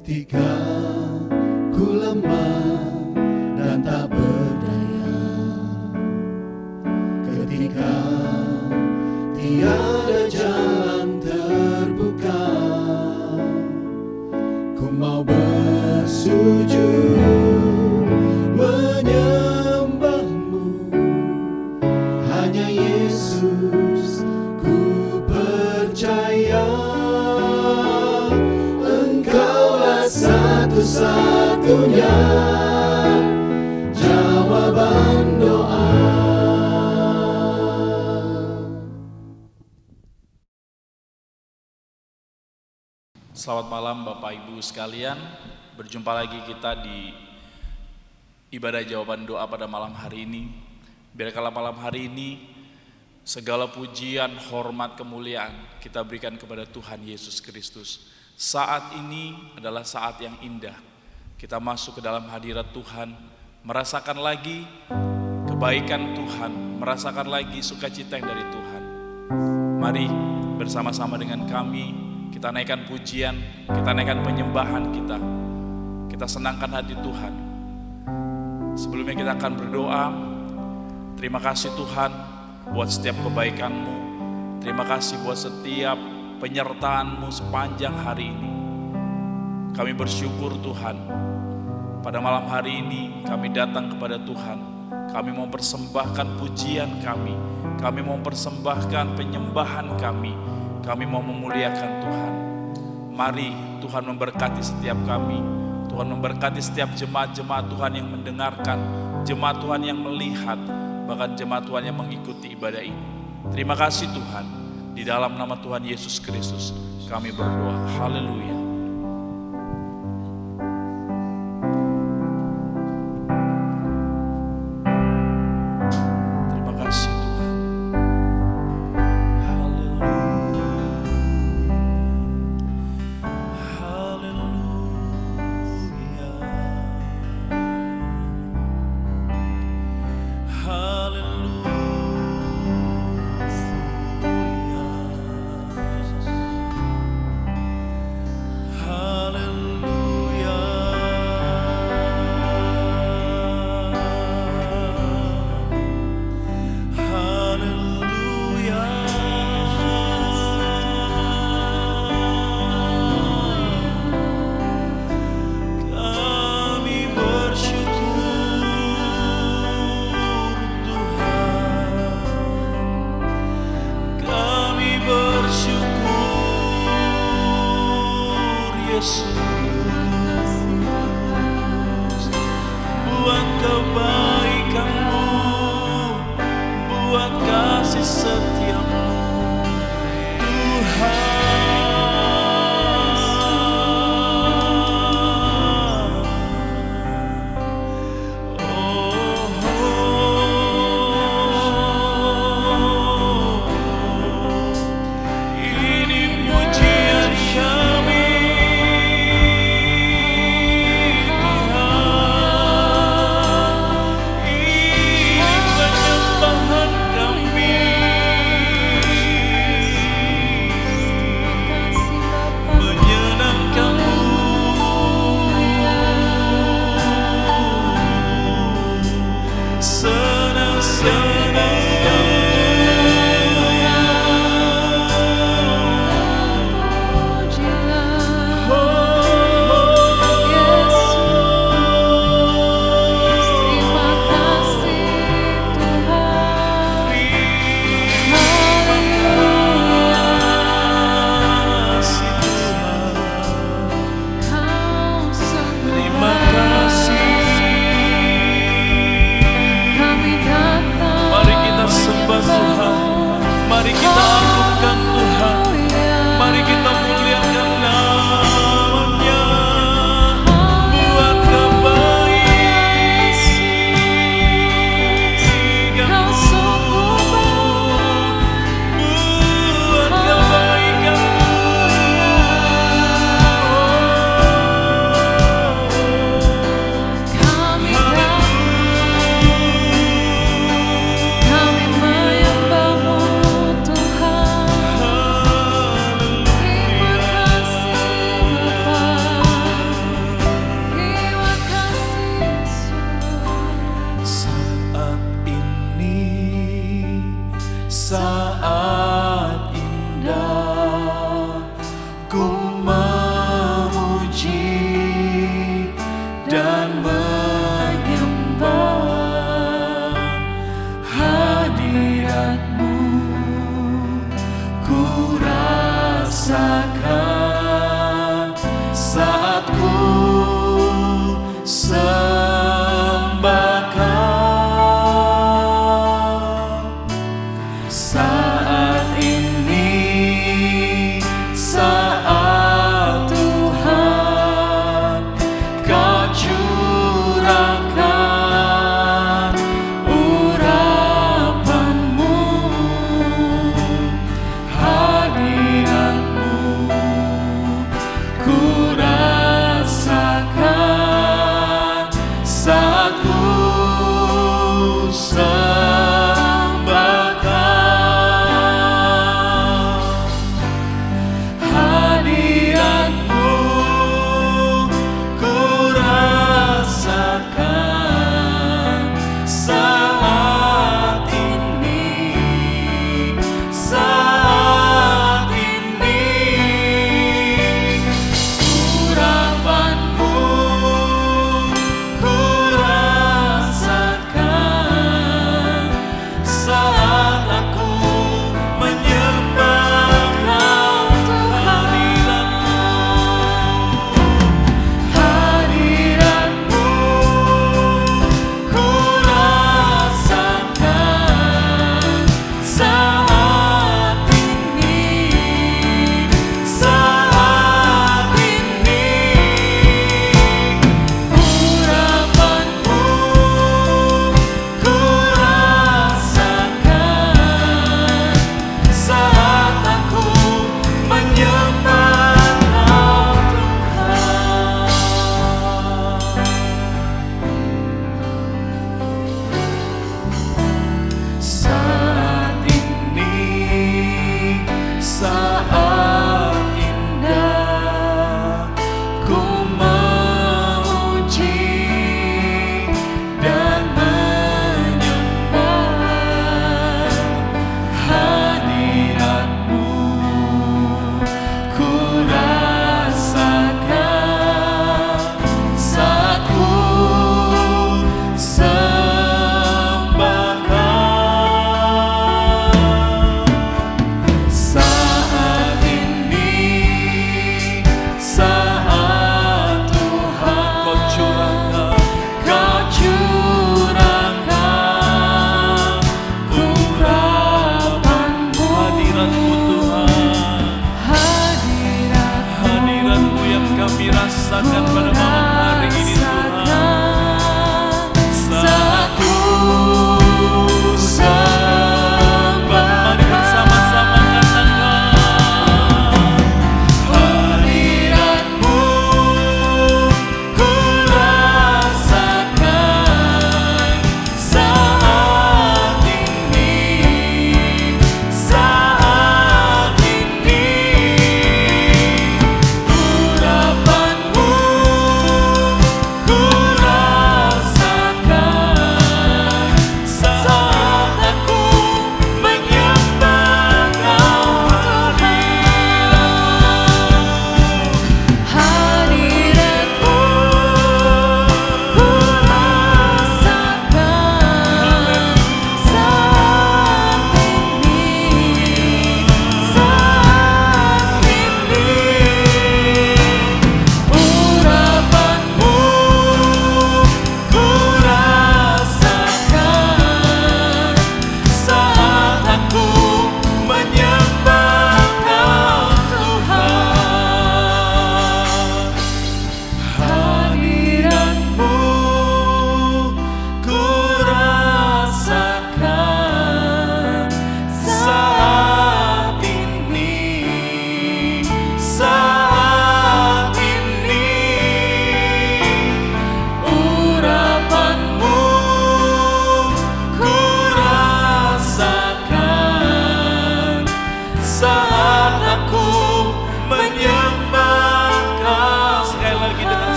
Ketika ku lemah dan tak berdaya, ketika tiada jalan terbuka, ku mau bersujud menyembahmu. Hanya Yesus ku percaya, Engkaulah satu-satunya jawaban doa. Selamat malam Bapak Ibu sekalian. Berjumpa lagi kita di ibadah jawaban doa pada malam hari ini. Biarkanlah malam hari ini segala pujian, hormat, kemuliaan kita berikan kepada Tuhan Yesus Kristus. Saat ini adalah saat yang indah. Kita masuk ke dalam hadirat Tuhan, merasakan lagi kebaikan Tuhan, merasakan lagi sukacita yang dari Tuhan. Mari bersama-sama dengan kami, kita naikkan pujian, kita naikkan penyembahan kita. Kita senangkan hati Tuhan. Sebelumnya kita akan berdoa. Terima kasih Tuhan buat setiap kebaikan-Mu. Terima kasih buat setiap penyertaan-Mu sepanjang hari ini. Kami bersyukur Tuhan. Pada malam hari ini kami datang kepada Tuhan. Kami mau persembahkan pujian kami. Kami mau persembahkan penyembahan kami. Kami mau memuliakan Tuhan. Mari Tuhan memberkati setiap kami. Tuhan memberkati setiap jemaat-jemaat Tuhan yang mendengarkan, jemaat Tuhan yang melihat, bahkan jemaat Tuhan yang mengikuti ibadah ini. Terima kasih Tuhan. Di dalam nama Tuhan Yesus Kristus kami berdoa. Haleluya. Terima kasih Tuhan. Haleluya. Haleluya. Haleluya. Buat kebaikan-Mu, buat kasih setia-Mu, Tuhan. Ini pujian kami. Kami datang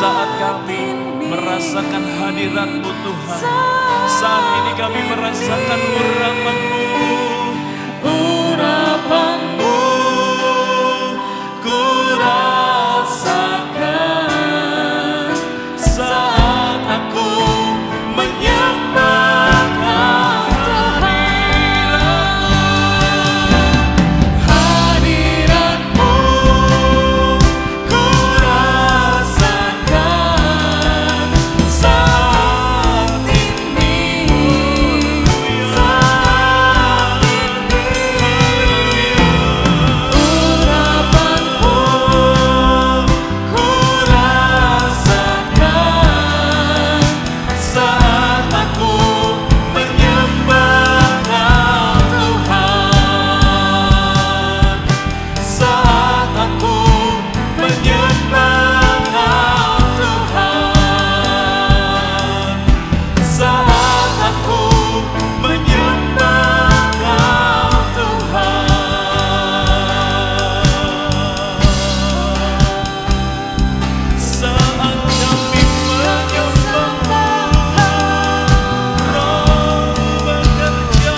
saat kami merasakan hadirat-Mu Tuhan, saat ini kami merasakan urapan-Mu, urapan-Mu ku rasakan saat aku menyembah hadirat-Mu ku rasakan saat ini, urapan-Mu ku rasakan saat aku menyembah Tuhan, saat aku menyembah Tuhan, saat aku menyembah Tuhan, saat kami menyembah Roh bekerja.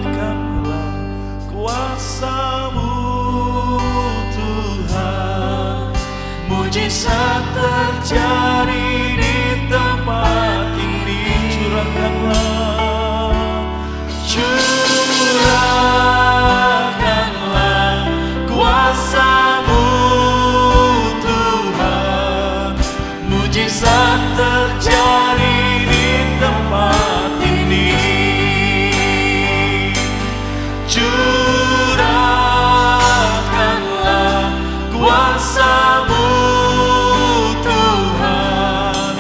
Curahkanlah kuasa-Mu Tuhan, mujizat terjadi di tempat ini. Curahkanlah kuasa-Mu Tuhan, mujizat terjadi di tempat ini. Curahkanlah kuasa-Mu Tuhan,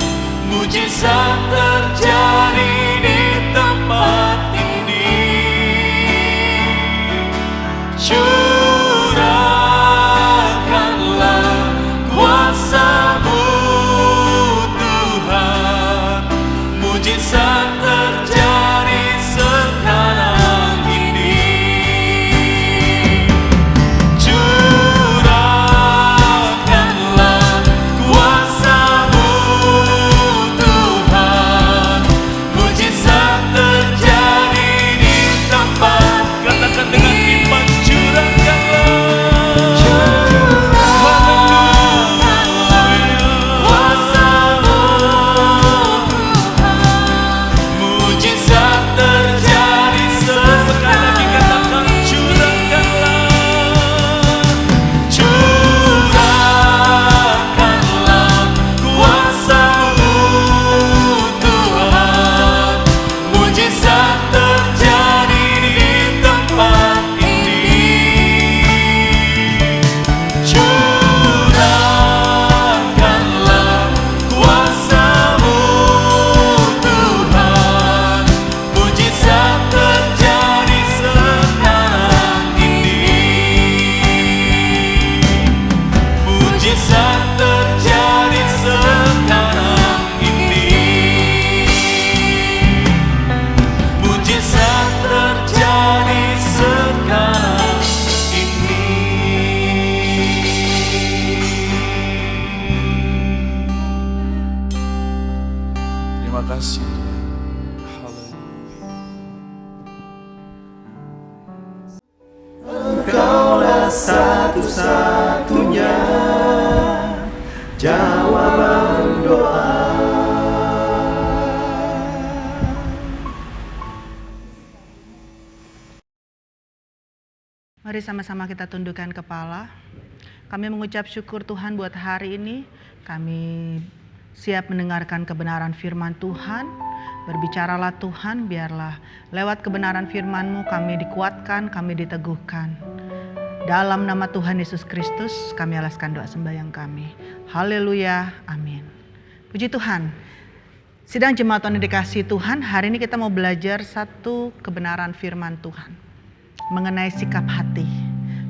mujizat terjadi di tempat ini. Curahkanlah kuasa-Mu Tuhan, mujizat terjadi sekarang ini. Curahkanlah kuasa-Mu Tuhan, mujizat terjadi di tempat. Katakan dengan iman, curahkanlah kuasa-Mu Tuhan, Terima kasih Tuhan. Haleluya. Engkaulah satu-satunya jawaban doa. Mari sama-sama kita tundukkan kepala. Kami mengucap syukur Tuhan buat hari ini. Kami siap mendengarkan kebenaran firman Tuhan. Berbicaralah Tuhan, biarlah lewat kebenaran firman-Mu kami dikuatkan, kami diteguhkan. Dalam nama Tuhan Yesus Kristus kami alaskan doa sembahyang kami. Haleluya, amin. Puji Tuhan. Sidang jemaat yang dikasihi Tuhan, hari ini kita mau belajar satu kebenaran firman Tuhan mengenai sikap hati.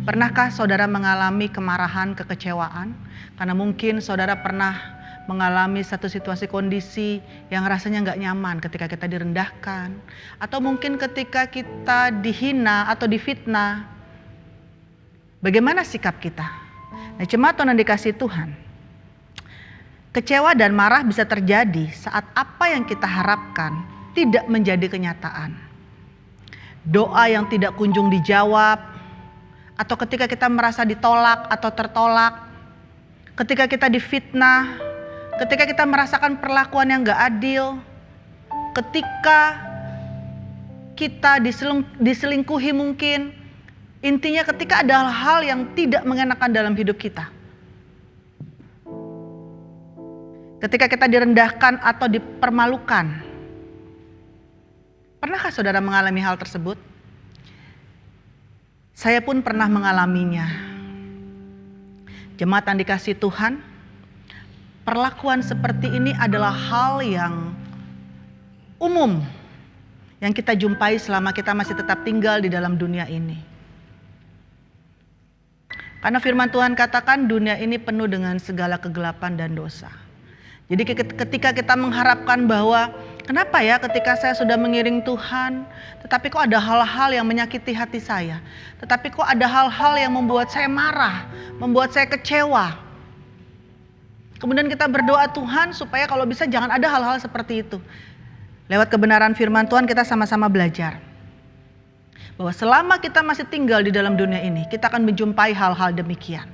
Pernahkah saudara mengalami kemarahan, kekecewaan? Karena mungkin saudara pernah mengalami satu situasi kondisi yang rasanya nggak nyaman ketika kita direndahkan. Atau mungkin ketika kita dihina atau difitnah. Bagaimana sikap kita? Nah, jemaat yang dikasihi Tuhan, kecewa dan marah bisa terjadi saat apa yang kita harapkan tidak menjadi kenyataan. Doa yang tidak kunjung dijawab, atau ketika kita merasa ditolak atau tertolak, ketika kita difitnah, ketika kita merasakan perlakuan yang gak adil, ketika kita diselingkuhi mungkin, intinya ketika ada hal yang tidak mengenakan dalam hidup kita. Ketika kita direndahkan atau dipermalukan. Pernahkah saudara mengalami hal tersebut? Saya pun pernah mengalaminya. Jemaat yang dikasihi Tuhan, perlakuan seperti ini adalah hal yang umum yang kita jumpai selama kita masih tetap tinggal di dalam dunia ini. Karena firman Tuhan katakan dunia ini penuh dengan segala kegelapan dan dosa. Jadi ketika kita mengharapkan bahwa kenapa ya ketika saya sudah mengiring Tuhan, tetapi kok ada hal-hal yang menyakiti hati saya. Tetapi kok ada hal-hal yang membuat saya marah, membuat saya kecewa. Kemudian kita berdoa Tuhan supaya kalau bisa jangan ada hal-hal seperti itu. Lewat kebenaran firman Tuhan kita sama-sama belajar. Bahwa selama kita masih tinggal di dalam dunia ini, kita akan menjumpai hal-hal demikian.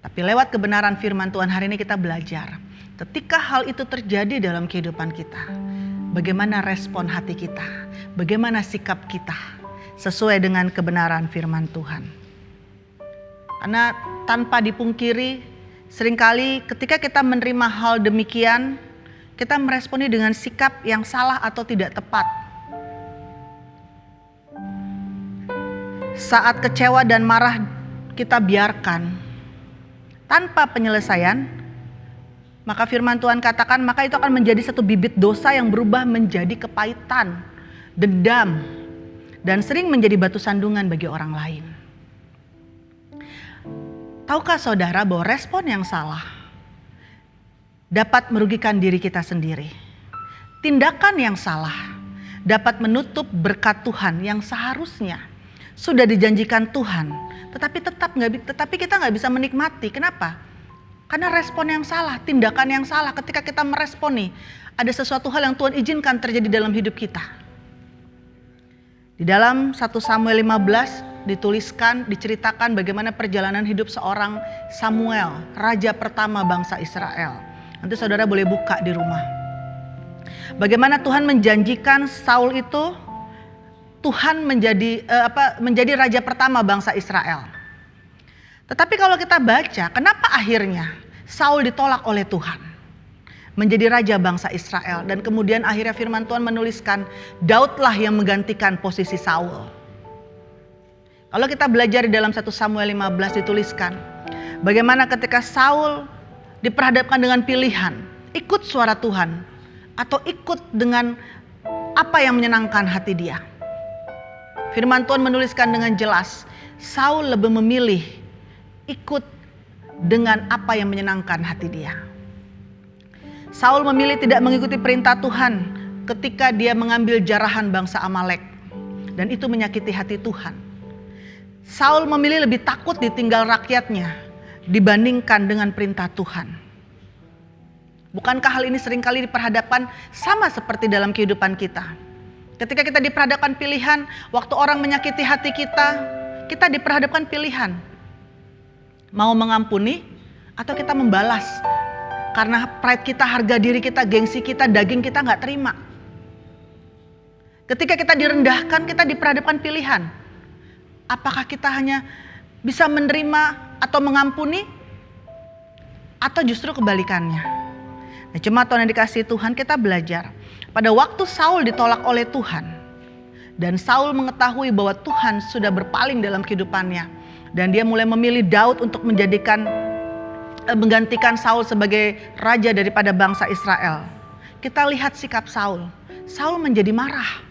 Tapi lewat kebenaran firman Tuhan hari ini kita belajar. Ketika hal itu terjadi dalam kehidupan kita, bagaimana respon hati kita, bagaimana sikap kita sesuai dengan kebenaran firman Tuhan. Karena tanpa dipungkiri, seringkali ketika kita menerima hal demikian, kita meresponi dengan sikap yang salah atau tidak tepat. Saat kecewa dan marah kita biarkan tanpa penyelesaian, maka firman Tuhan katakan, maka itu akan menjadi satu bibit dosa yang berubah menjadi kepahitan, dendam, dan sering menjadi batu sandungan bagi orang lain. Tahukah saudara bahwa respon yang salah dapat merugikan diri kita sendiri? Tindakan yang salah dapat menutup berkat Tuhan yang seharusnya sudah dijanjikan Tuhan, tetapi kita nggak bisa menikmati. Kenapa? Karena respon yang salah, tindakan yang salah ketika kita meresponi ada sesuatu hal yang Tuhan izinkan terjadi dalam hidup kita. Di dalam 1 Samuel 15 diceritakan bagaimana perjalanan hidup seorang Samuel, raja pertama bangsa Israel. Nanti saudara boleh buka di rumah. Bagaimana Tuhan menjanjikan Saul itu Tuhan menjadi raja pertama bangsa Israel. Tetapi kalau kita baca, kenapa akhirnya Saul ditolak oleh Tuhan menjadi raja bangsa Israel, dan kemudian akhirnya firman Tuhan menuliskan Daudlah yang menggantikan posisi Saul. Kalau kita belajar di dalam 1 Samuel 15 dituliskan bagaimana ketika Saul diperhadapkan dengan pilihan, ikut suara Tuhan atau ikut dengan apa yang menyenangkan hati dia. Firman Tuhan menuliskan dengan jelas, Saul lebih memilih ikut dengan apa yang menyenangkan hati dia. Saul memilih tidak mengikuti perintah Tuhan ketika dia mengambil jarahan bangsa Amalek, dan itu menyakiti hati Tuhan. Saul memilih lebih takut ditinggal rakyatnya dibandingkan dengan perintah Tuhan. Bukankah hal ini seringkali diperhadapkan sama seperti dalam kehidupan kita? Ketika kita diperhadapkan pilihan, waktu orang menyakiti hati kita diperhadapkan pilihan. Mau mengampuni atau kita membalas. Karena pride kita, harga diri kita, gengsi kita, daging kita gak terima. Ketika kita direndahkan, kita diperhadapkan pilihan. Apakah kita hanya bisa menerima atau mengampuni? Atau justru kebalikannya. Nah, jemaat Tuhan yang dikasihi Tuhan, kita belajar. Pada waktu Saul ditolak oleh Tuhan. Dan Saul mengetahui bahwa Tuhan sudah berpaling dalam kehidupannya. Dan dia mulai memilih Daud untuk menggantikan Saul sebagai raja daripada bangsa Israel. Kita lihat sikap Saul. Saul menjadi marah.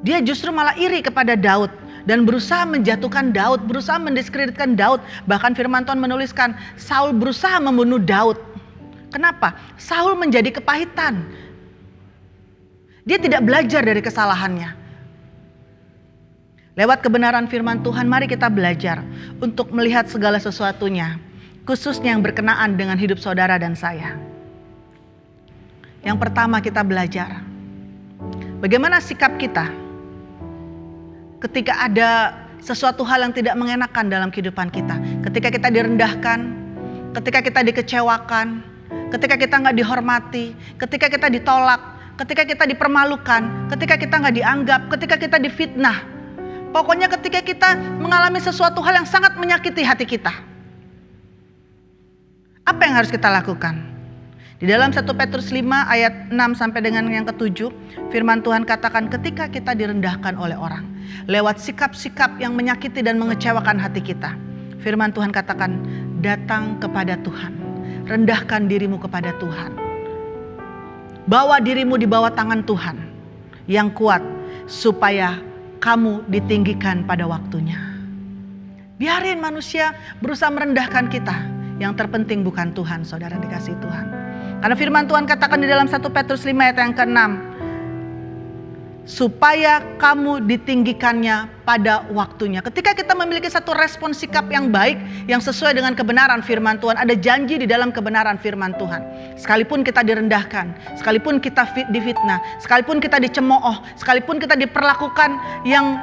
Dia justru malah iri kepada Daud dan berusaha menjatuhkan Daud, berusaha mendiskreditkan Daud. Bahkan firman Tuhan menuliskan Saul berusaha membunuh Daud. Kenapa? Saul menjadi kepahitan. Dia tidak belajar dari kesalahannya. Lewat kebenaran firman Tuhan, mari kita belajar untuk melihat segala sesuatunya, khususnya yang berkenaan dengan hidup saudara dan saya. Yang pertama, kita belajar bagaimana sikap kita ketika ada sesuatu hal yang tidak mengenakan dalam kehidupan kita. Ketika kita direndahkan, ketika kita dikecewakan, ketika kita nggak dihormati, ketika kita ditolak, ketika kita dipermalukan, ketika kita nggak dianggap, ketika kita difitnah. Pokoknya ketika kita mengalami sesuatu hal yang sangat menyakiti hati kita. Apa yang harus kita lakukan? Di dalam 1 Petrus 5 ayat 6 sampai dengan yang ke-7, firman Tuhan katakan ketika kita direndahkan oleh orang, lewat sikap-sikap yang menyakiti dan mengecewakan hati kita. Firman Tuhan katakan, datang kepada Tuhan. Rendahkan dirimu kepada Tuhan. Bawa dirimu di bawah tangan Tuhan yang kuat supaya kamu ditinggikan pada waktunya. Biarin manusia berusaha merendahkan kita. Yang terpenting bukan Tuhan, saudara dikasih Tuhan. Karena firman Tuhan katakan di dalam 1 Petrus 5 ayat yang ke-6. Supaya kamu ditinggikannya pada waktunya. Ketika kita memiliki satu respon sikap yang baik, yang sesuai dengan kebenaran firman Tuhan. Ada janji di dalam kebenaran firman Tuhan. Sekalipun kita direndahkan, sekalipun kita difitnah, sekalipun kita dicemooh, sekalipun kita diperlakukan yang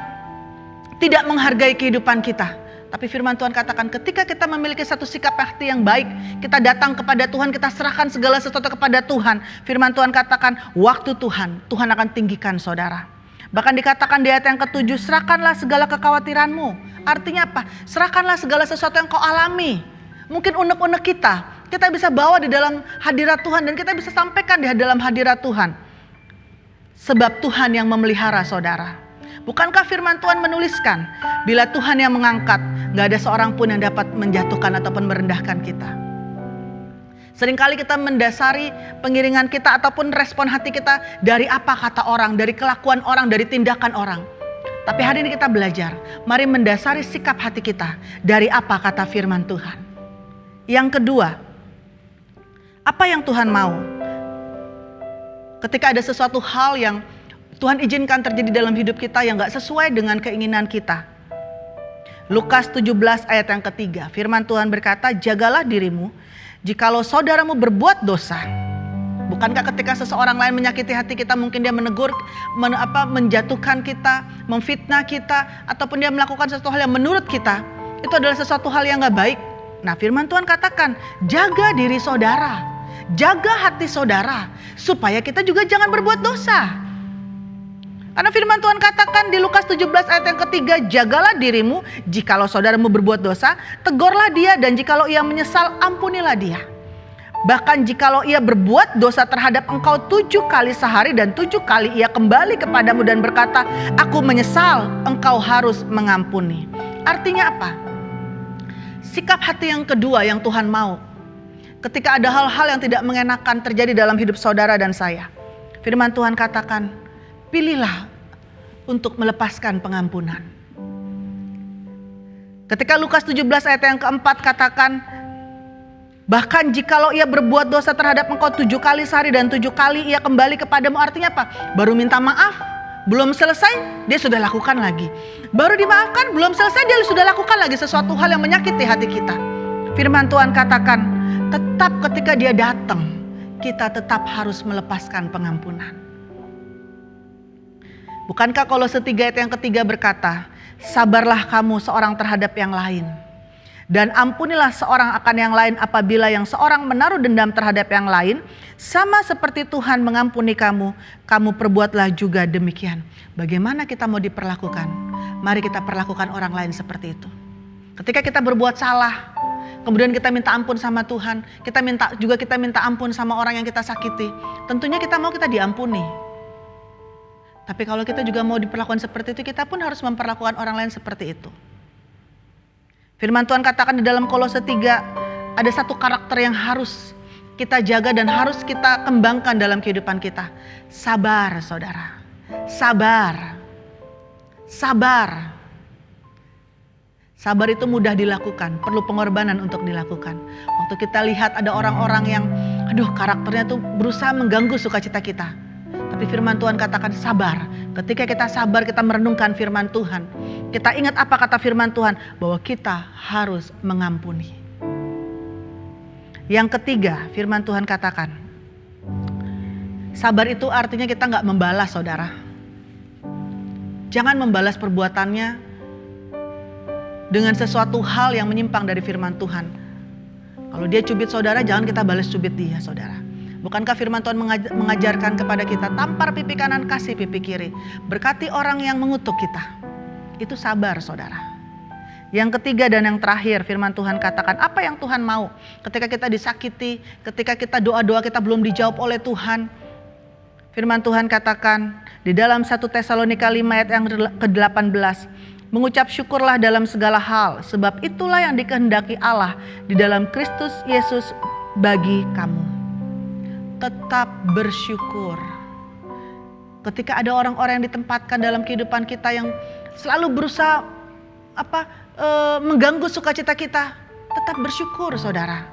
tidak menghargai kehidupan kita. Tapi firman Tuhan katakan ketika kita memiliki satu sikap hati yang baik, kita datang kepada Tuhan, kita serahkan segala sesuatu kepada Tuhan. Firman Tuhan katakan waktu Tuhan akan tinggikan saudara. Bahkan dikatakan di ayat yang ke-7, serahkanlah segala kekhawatiranmu. Artinya apa? Serahkanlah segala sesuatu yang kau alami. Mungkin unek-unek kita bisa bawa di dalam hadirat Tuhan dan kita bisa sampaikan di dalam hadirat Tuhan. Sebab Tuhan yang memelihara saudara. Bukankah firman Tuhan menuliskan, bila Tuhan yang mengangkat, gak ada seorang pun yang dapat menjatuhkan ataupun merendahkan kita. Seringkali kita mendasari pengiringan kita ataupun respon hati kita dari apa kata orang, dari kelakuan orang, dari tindakan orang. Tapi hari ini kita belajar, mari mendasari sikap hati kita dari apa kata firman Tuhan. Yang kedua, apa yang Tuhan mau? Ketika ada sesuatu hal yang Tuhan izinkan terjadi dalam hidup kita yang gak sesuai dengan keinginan kita. Lukas 17 ayat yang ke-3. Firman Tuhan berkata, jagalah dirimu jikalau saudaramu berbuat dosa. Bukankah ketika seseorang lain menyakiti hati kita, mungkin dia menegur, menjatuhkan kita, memfitnah kita, ataupun dia melakukan sesuatu hal yang menurut kita, itu adalah sesuatu hal yang gak baik. Nah firman Tuhan katakan, jaga diri saudara, jaga hati saudara, supaya kita juga jangan berbuat dosa. Karena firman Tuhan katakan di Lukas 17 ayat yang ke-3, jagalah dirimu, jikalau saudaramu berbuat dosa, tegurlah dia, dan jikalau ia menyesal, ampunilah dia. Bahkan jikalau ia berbuat dosa terhadap engkau 7 kali sehari dan 7 kali ia kembali kepadamu dan berkata, aku menyesal, engkau harus mengampuni. Artinya apa? Sikap hati yang kedua yang Tuhan mau. Ketika ada hal-hal yang tidak mengenakan terjadi dalam hidup saudara dan saya. Firman Tuhan katakan, pilihlah untuk melepaskan pengampunan. Ketika Lukas 17 ayat yang keempat katakan, bahkan jikalau ia berbuat dosa terhadap engkau 7 kali sehari dan 7 kali ia kembali kepadamu. Artinya apa? Baru minta maaf, belum selesai, dia sudah lakukan lagi. Baru dimaafkan, belum selesai, dia sudah lakukan lagi sesuatu hal yang menyakiti hati kita. Firman Tuhan katakan, tetap ketika dia datang, kita tetap harus melepaskan pengampunan. Bukankah Kolose 3 ayat yang ketiga berkata, sabarlah kamu seorang terhadap yang lain, dan ampunilah seorang akan yang lain apabila yang seorang menaruh dendam terhadap yang lain, sama seperti Tuhan mengampuni kamu, kamu perbuatlah juga demikian. Bagaimana kita mau diperlakukan? Mari kita perlakukan orang lain seperti itu. Ketika kita berbuat salah, kemudian kita minta ampun sama Tuhan, kita minta ampun sama orang yang kita sakiti. Tentunya kita mau kita diampuni. Tapi kalau kita juga mau diperlakukan seperti itu, kita pun harus memperlakukan orang lain seperti itu. Firman Tuhan katakan di dalam Kolose 3, ada satu karakter yang harus kita jaga dan harus kita kembangkan dalam kehidupan kita. Sabar, saudara. Sabar. Sabar. Sabar itu mudah dilakukan, perlu pengorbanan untuk dilakukan. Waktu kita lihat ada orang-orang yang, karakternya tuh berusaha mengganggu sukacita kita. Tapi firman Tuhan katakan sabar. Ketika kita sabar, kita merenungkan firman Tuhan. Kita ingat apa kata firman Tuhan, bahwa kita harus mengampuni. Yang ketiga, firman Tuhan katakan, sabar itu artinya kita gak membalas, saudara. Jangan membalas perbuatannya dengan sesuatu hal yang menyimpang dari firman Tuhan. Kalau dia cubit saudara, jangan kita balas cubit dia, saudara. Bukankah firman Tuhan mengajarkan kepada kita, tampar pipi kanan, kasih pipi kiri. Berkati orang yang mengutuk kita. Itu sabar, saudara. Yang ketiga dan yang terakhir, firman Tuhan katakan, apa yang Tuhan mau? Ketika kita disakiti, ketika kita doa-doa kita belum dijawab oleh Tuhan. Firman Tuhan katakan di dalam 1 Tesalonika 5 ayat yang ke-18, mengucap syukurlah dalam segala hal, sebab itulah yang dikehendaki Allah di dalam Kristus Yesus bagi kamu. Tetap bersyukur. Ketika ada orang-orang yang ditempatkan dalam kehidupan kita yang selalu berusaha mengganggu sukacita kita, tetap bersyukur, saudara.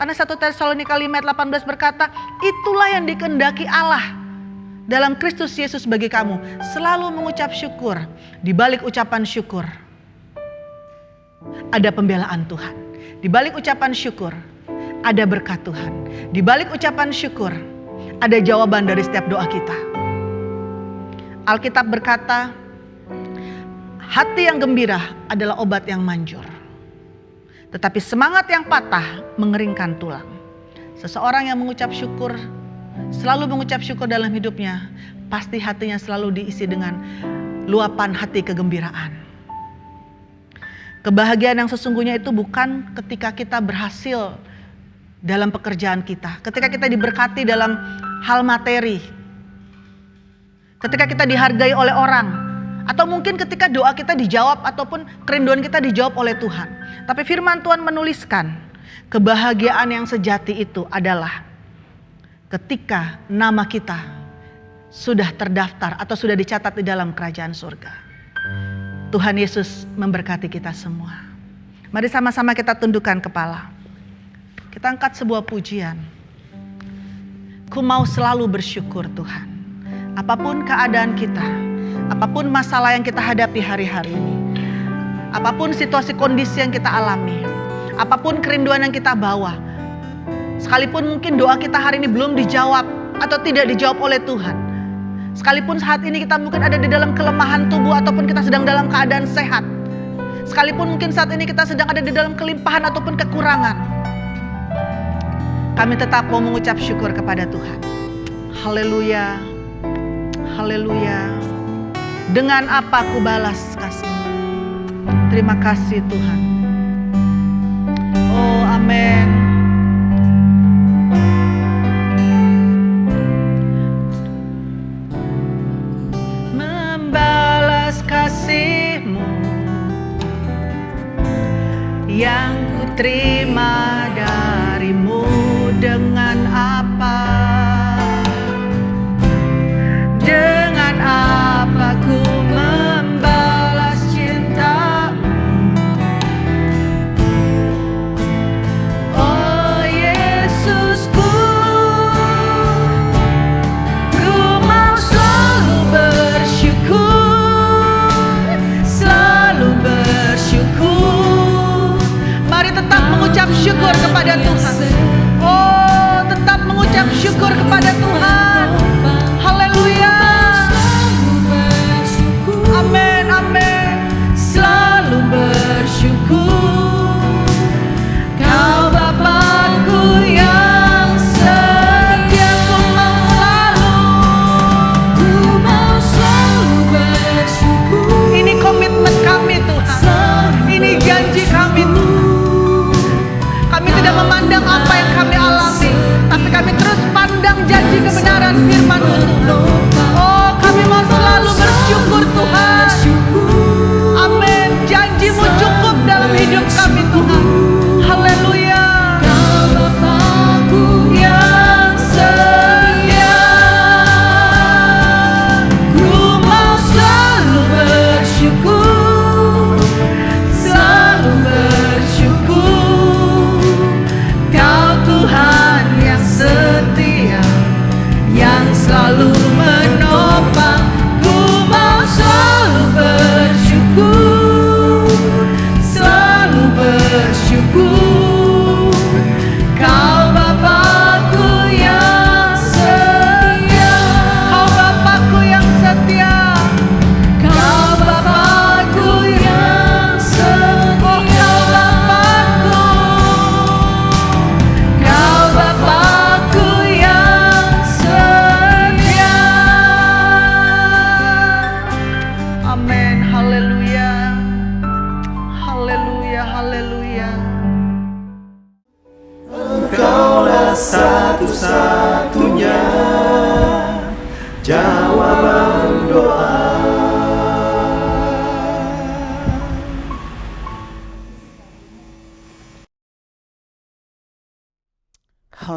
Karena 1 Tesalonika 5 ayat 18 berkata, itulah yang dikehendaki Allah dalam Kristus Yesus bagi kamu. Selalu mengucap syukur. Di balik ucapan syukur ada pembelaan Tuhan. Di balik ucapan syukur ada berkat Tuhan. Di balik ucapan syukur ada jawaban dari setiap doa kita. Alkitab berkata, hati yang gembira adalah obat yang manjur, tetapi semangat yang patah mengeringkan tulang. Seseorang yang mengucap syukur, selalu mengucap syukur dalam hidupnya, pasti hatinya selalu diisi dengan luapan hati kegembiraan. Kebahagiaan yang sesungguhnya itu bukan ketika kita berhasil dalam pekerjaan kita, ketika kita diberkati dalam hal materi, ketika kita dihargai oleh orang, atau mungkin ketika doa kita dijawab ataupun kerinduan kita dijawab oleh Tuhan. Tapi firman Tuhan menuliskan, kebahagiaan yang sejati itu adalah ketika nama kita sudah terdaftar atau sudah dicatat di dalam kerajaan surga. Tuhan Yesus memberkati kita semua. Mari sama-sama kita tundukkan kepala. Kita angkat sebuah pujian. Ku mau selalu bersyukur Tuhan. Apapun keadaan kita, apapun masalah yang kita hadapi hari-hari ini, apapun situasi kondisi yang kita alami, apapun kerinduan yang kita bawa, sekalipun mungkin doa kita hari ini belum dijawab atau tidak dijawab oleh Tuhan, sekalipun saat ini kita mungkin ada di dalam kelemahan tubuh ataupun kita sedang dalam keadaan sehat, sekalipun mungkin saat ini kita sedang ada di dalam kelimpahan ataupun kekurangan, kami tetap mau mengucap syukur kepada Tuhan. Haleluya, haleluya. Dengan apa ku balas kasih? Terima kasih Tuhan. Oh, amin. Membalas kasih-Mu yang ku terima dari-Mu, dengan apa? Dengan apa ku membalas cinta-Mu? Oh Yesusku, ku mau selalu bersyukur, selalu bersyukur. Mari tetap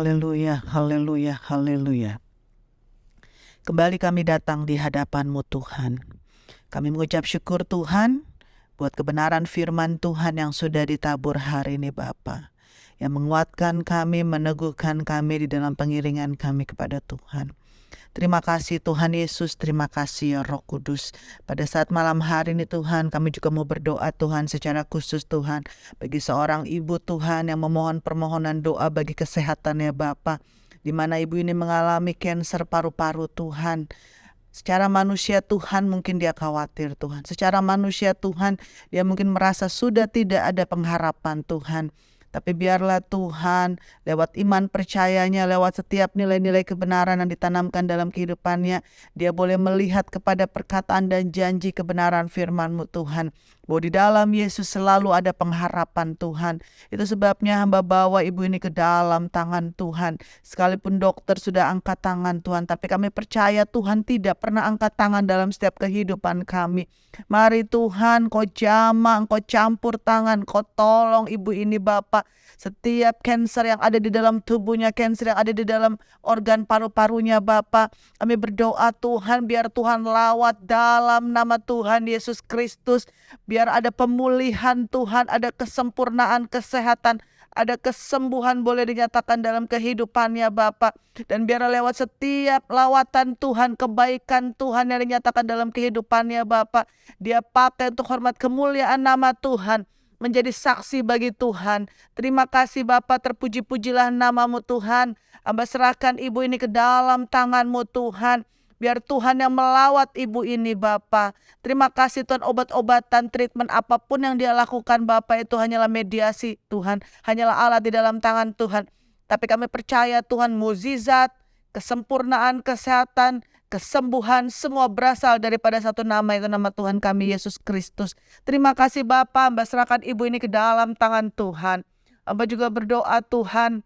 haleluya, haleluya, haleluya. Kembali kami datang di hadapan-Mu Tuhan. Kami mengucap syukur Tuhan buat kebenaran firman Tuhan yang sudah ditabur hari ini Bapa, yang menguatkan kami, meneguhkan kami di dalam pengiringan kami kepada Tuhan. Terima kasih Tuhan Yesus, terima kasih ya Roh Kudus. Pada saat malam hari ini Tuhan, kami juga mau berdoa Tuhan secara khusus Tuhan, bagi seorang ibu Tuhan yang memohon permohonan doa bagi kesehatannya Bapa, di mana ibu ini mengalami kanker paru-paru Tuhan. Secara manusia Tuhan mungkin dia khawatir Tuhan. Secara manusia Tuhan dia mungkin merasa sudah tidak ada pengharapan Tuhan. Tapi biarlah Tuhan lewat iman percayanya, lewat setiap nilai-nilai kebenaran yang ditanamkan dalam kehidupannya, dia boleh melihat kepada perkataan dan janji kebenaran firman-Mu Tuhan, bahwa di dalam Yesus selalu ada pengharapan Tuhan. Itu sebabnya hamba bawa ibu ini ke dalam tangan Tuhan. Sekalipun dokter sudah angkat tangan Tuhan, tapi kami percaya Tuhan tidak pernah angkat tangan dalam setiap kehidupan kami. Mari Tuhan, Kau jamah, Engkau campur tangan, Kau tolong ibu ini Bapa. Setiap kanker yang ada di dalam tubuhnya, kanker yang ada di dalam organ paru-parunya Bapa, kami berdoa Tuhan, biar Tuhan lawat dalam nama Tuhan Yesus Kristus. Biar ada pemulihan Tuhan, ada kesempurnaan kesehatan, ada kesembuhan boleh dinyatakan dalam kehidupannya Bapa. Dan biar lewat setiap lawatan Tuhan, kebaikan Tuhan yang dinyatakan dalam kehidupannya Bapa, dia pakai untuk hormat kemuliaan nama Tuhan, menjadi saksi bagi Tuhan. Terima kasih Bapa, terpuji-pujilah nama-Mu Tuhan. Hamba serahkan ibu ini ke dalam tangan-Mu Tuhan. Biar Tuhan yang melawat ibu ini Bapa. Terima kasih Tuhan, obat-obatan, treatment apapun yang dia lakukan Bapa, itu hanyalah mediasi Tuhan. Hanyalah alat di dalam tangan Tuhan. Tapi kami percaya Tuhan, mukjizat, kesempurnaan, kesehatan, kesembuhan semua berasal daripada satu nama, itu nama Tuhan kami Yesus Kristus. Terima kasih Bapa, hamba serahkan ibu ini ke dalam tangan Tuhan. Hamba juga berdoa Tuhan,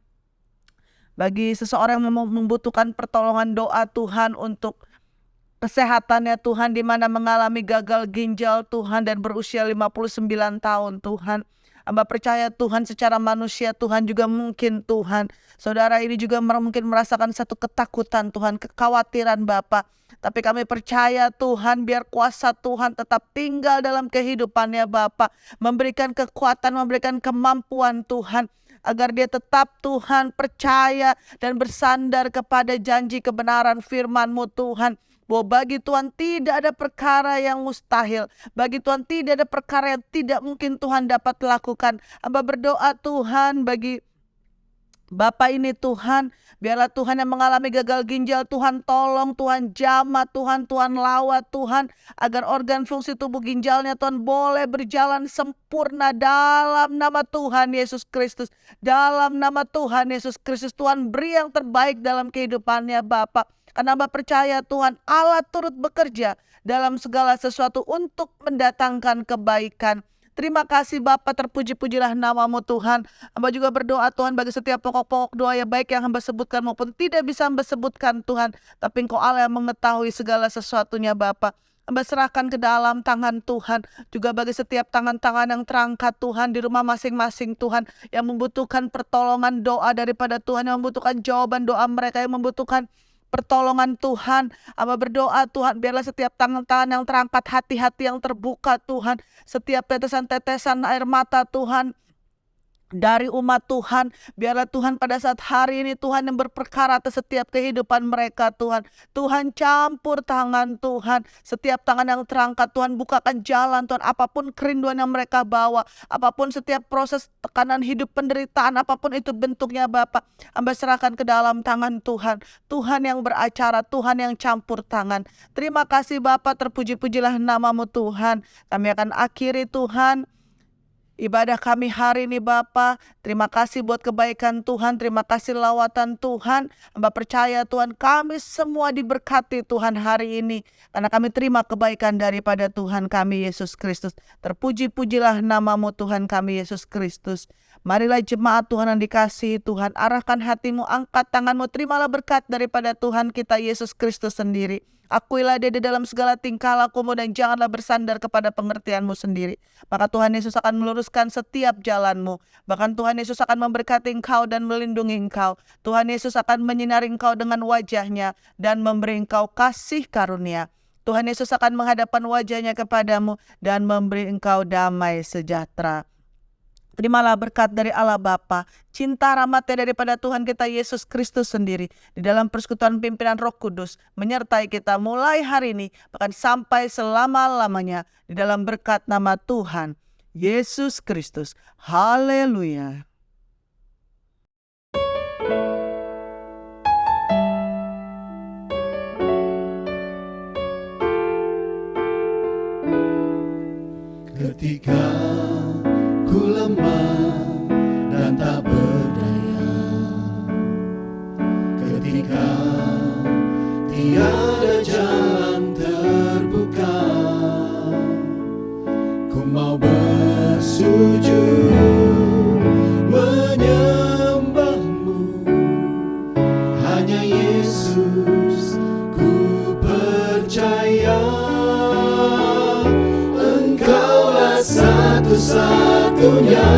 bagi seseorang yang membutuhkan pertolongan doa Tuhan untuk kesehatannya Tuhan, di mana mengalami gagal ginjal Tuhan dan berusia 59 tahun Tuhan. Hamba percaya Tuhan, secara manusia Tuhan juga mungkin Tuhan, saudara ini juga mungkin merasakan satu ketakutan Tuhan, kekhawatiran Bapa. Tapi kami percaya Tuhan, biar kuasa Tuhan tetap tinggal dalam kehidupannya Bapa, memberikan kekuatan, memberikan kemampuan Tuhan, agar dia tetap Tuhan percaya dan bersandar kepada janji kebenaran firman-Mu Tuhan. Bahwa bagi Tuhan tidak ada perkara yang mustahil. Bagi Tuhan tidak ada perkara yang tidak mungkin Tuhan dapat lakukan. Hamba berdoa Tuhan bagi Bapak ini Tuhan, biarlah Tuhan yang mengalami gagal ginjal Tuhan tolong, Tuhan jamah Tuhan, Tuhan lawat Tuhan, agar organ fungsi tubuh ginjalnya Tuhan boleh berjalan sempurna dalam nama Tuhan Yesus Kristus. Dalam nama Tuhan Yesus Kristus, Tuhan beri yang terbaik dalam kehidupannya Bapak. Karena hamba percaya Tuhan, Allah turut bekerja dalam segala sesuatu untuk mendatangkan kebaikan. Terima kasih Bapa, terpuji-pujilah nama-Mu Tuhan. Hamba juga berdoa Tuhan bagi setiap pokok-pokok doa ya, baik yang hamba sebutkan maupun tidak bisa hamba sebutkan Tuhan. Tapi Engkau Allah yang mengetahui segala sesuatunya Bapa. Hamba serahkan ke dalam tangan Tuhan. Juga bagi setiap tangan-tangan yang terangkat Tuhan di rumah masing-masing Tuhan, yang membutuhkan pertolongan doa daripada Tuhan, yang membutuhkan jawaban doa mereka, yang membutuhkan pertolongan Tuhan. Hamba berdoa Tuhan, biarlah setiap tangan-tangan yang terangkat, hati-hati yang terbuka Tuhan, setiap tetesan-tetesan air mata Tuhan dari umat Tuhan, biarlah Tuhan pada saat hari ini Tuhan yang berperkara atas setiap kehidupan mereka Tuhan. Tuhan campur tangan Tuhan, setiap tangan yang terangkat Tuhan, bukakan jalan Tuhan, apapun kerinduan yang mereka bawa, apapun setiap proses tekanan hidup, penderitaan, apapun itu bentuknya Bapak, hamba serahkan ke dalam tangan Tuhan. Tuhan yang beracara, Tuhan yang campur tangan. Terima kasih Bapak, terpuji-pujilah nama-Mu Tuhan. Kami akan akhiri Tuhan ibadah kami hari ini Bapa. Terima kasih buat kebaikan Tuhan, terima kasih lawatan Tuhan. Hamba percaya Tuhan, kami semua diberkati Tuhan hari ini, karena kami terima kebaikan daripada Tuhan kami Yesus Kristus. Terpuji-pujilah nama-Mu Tuhan kami Yesus Kristus. Marilah jemaat Tuhan yang dikasihi Tuhan, arahkan hatimu, angkat tanganmu, terimalah berkat daripada Tuhan kita Yesus Kristus sendiri. Akuilah dia di dalam segala tingkah lakumu dan janganlah bersandar kepada pengertianmu sendiri. Maka Tuhan Yesus akan meluruskan setiap jalanmu. Bahkan Tuhan Yesus akan memberkati engkau dan melindungi engkau. Tuhan Yesus akan menyinari engkau dengan wajahnya dan memberi engkau kasih karunia. Tuhan Yesus akan menghadapkan wajahnya kepadamu dan memberi engkau damai sejahtera. Terimalah berkat dari Allah Bapa, cinta rahmatnya daripada Tuhan kita Yesus Kristus sendiri, di dalam persekutuan pimpinan Roh Kudus, menyertai kita mulai hari ini, bahkan sampai selama-lamanya, di dalam berkat nama Tuhan Yesus Kristus. Haleluya. Ketika ku lemah dan tak berdaya, ketika tiada jalan terbuka, ku mau bersujud menyembahmu. Hanya Yesus ku percaya, Engkaulah satu-satunya